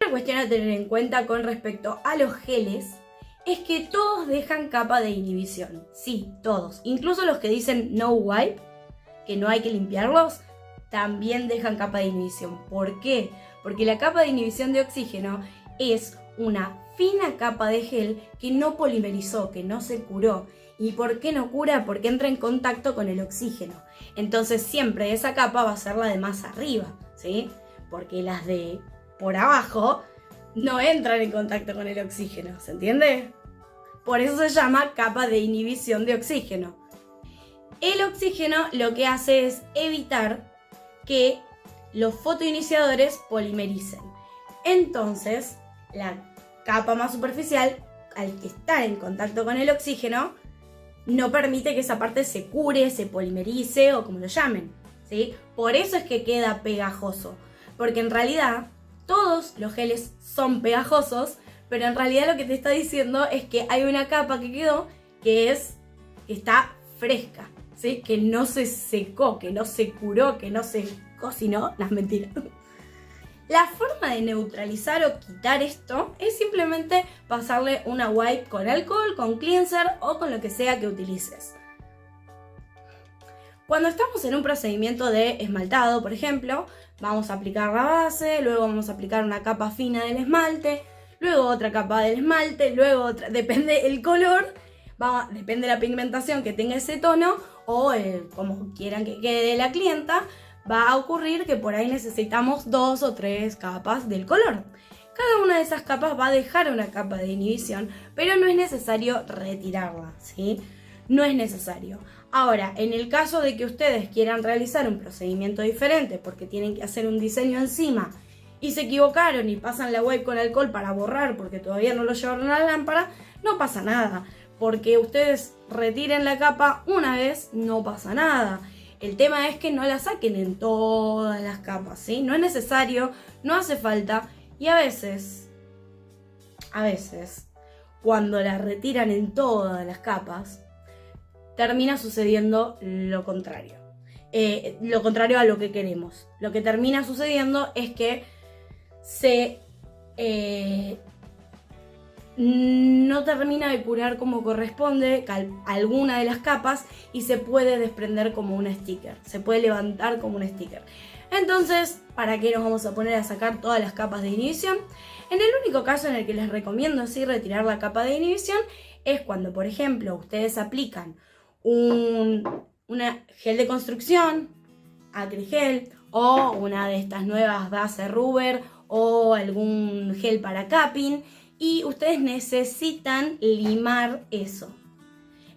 Otra cuestión a tener en cuenta con respecto a los geles es que todos dejan capa de inhibición. Sí, todos. Incluso los que dicen no wipe, que no hay que limpiarlos, también dejan capa de inhibición. ¿Por qué? Porque la capa de inhibición de oxígeno es una fina capa de gel que no polimerizó, que no se curó. ¿Y por qué no cura? Porque entra en contacto con el oxígeno. Entonces siempre esa capa va a ser la de más arriba, ¿sí? Porque las de por abajo no entran en contacto con el oxígeno, ¿se entiende? Por eso se llama capa de inhibición de oxígeno. El oxígeno lo que hace es evitar que los fotoiniciadores polimericen. Entonces, la capa más superficial, al estar en contacto con el oxígeno, no permite que esa parte se cure, se polimerice o como lo llamen, ¿sí? Por eso es que queda pegajoso, porque en realidad todos los geles son pegajosos, pero en realidad lo que te está diciendo es que hay una capa que quedó que está fresca, ¿sí? Que no se secó, que no se curó, que no se cocinó. No, es mentira. La forma de neutralizar o quitar esto es simplemente pasarle una wipe con alcohol, con cleanser o con lo que sea que utilices. Cuando estamos en un procedimiento de esmaltado, por ejemplo, vamos a aplicar la base, luego vamos a aplicar una capa fina del esmalte, luego otra capa del esmalte, luego otra, depende el color, depende de la pigmentación que tenga ese tono o como quieran que quede la clienta, va a ocurrir que por ahí necesitamos 2 o 3 capas del color. Cada una de esas capas va a dejar una capa de inhibición, pero no es necesario retirarla, ¿sí? No es necesario. Ahora, en el caso de que ustedes quieran realizar un procedimiento diferente porque tienen que hacer un diseño encima y se equivocaron y pasan la wipe con alcohol para borrar porque todavía no lo llevaron a la lámpara, no pasa nada. Porque ustedes retiren la capa una vez, no pasa nada. El tema es que no la saquen en todas las capas, ¿sí? No es necesario, no hace falta y a veces, cuando la retiran en todas las capas, termina sucediendo lo contrario. Lo contrario a lo que queremos. Lo que termina sucediendo es que no termina de curar como corresponde alguna de las capas y se puede desprender como un sticker. Se puede levantar como un sticker. Entonces, ¿para qué nos vamos a poner a sacar todas las capas de inhibición? En el único caso en el que les recomiendo así retirar la capa de inhibición es cuando, por ejemplo, ustedes aplican una gel de construcción, acrigel, o una de estas nuevas base rubber o algún gel para capping y ustedes necesitan limar eso.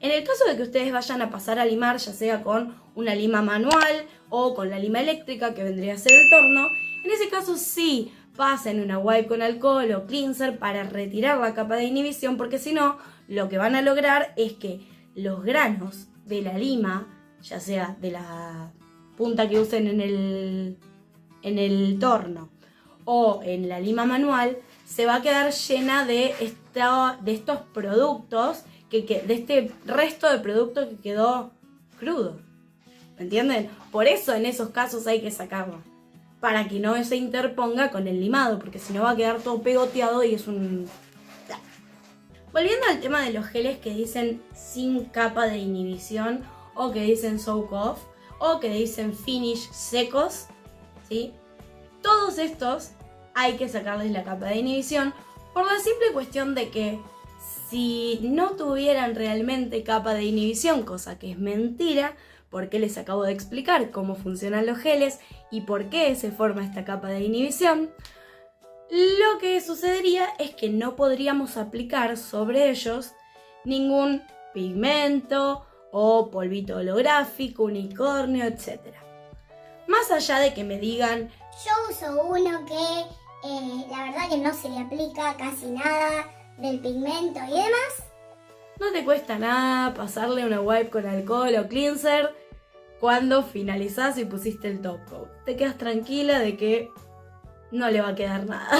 En el caso de que ustedes vayan a pasar a limar, ya sea con una lima manual o con la lima eléctrica que vendría a ser el torno, en ese caso sí pasen una wipe con alcohol o cleanser para retirar la capa de inhibición, porque si no, lo que van a lograr es que los granos de la lima, ya sea de la punta que usen en el torno o en la lima manual, se va a quedar llena de estos productos, de este resto de producto que quedó crudo. ¿Me entienden? Por eso en esos casos hay que sacarlo, para que no se interponga con el limado, porque si no va a quedar todo pegoteado y es un... Volviendo al tema de los geles que dicen sin capa de inhibición, o que dicen soak off, o que dicen finish secos, ¿sí? Todos estos hay que sacarles la capa de inhibición por la simple cuestión de que si no tuvieran realmente capa de inhibición, cosa que es mentira, porque les acabo de explicar cómo funcionan los geles y por qué se forma esta capa de inhibición, lo que sucedería es que no podríamos aplicar sobre ellos ningún pigmento o polvito holográfico, unicornio, etc. Más allá de que me digan, yo uso uno que la verdad que no se le aplica casi nada del pigmento y demás. No te cuesta nada pasarle una wipe con alcohol o cleanser cuando finalizás y pusiste el top coat. Te quedas tranquila de que no le va a quedar nada.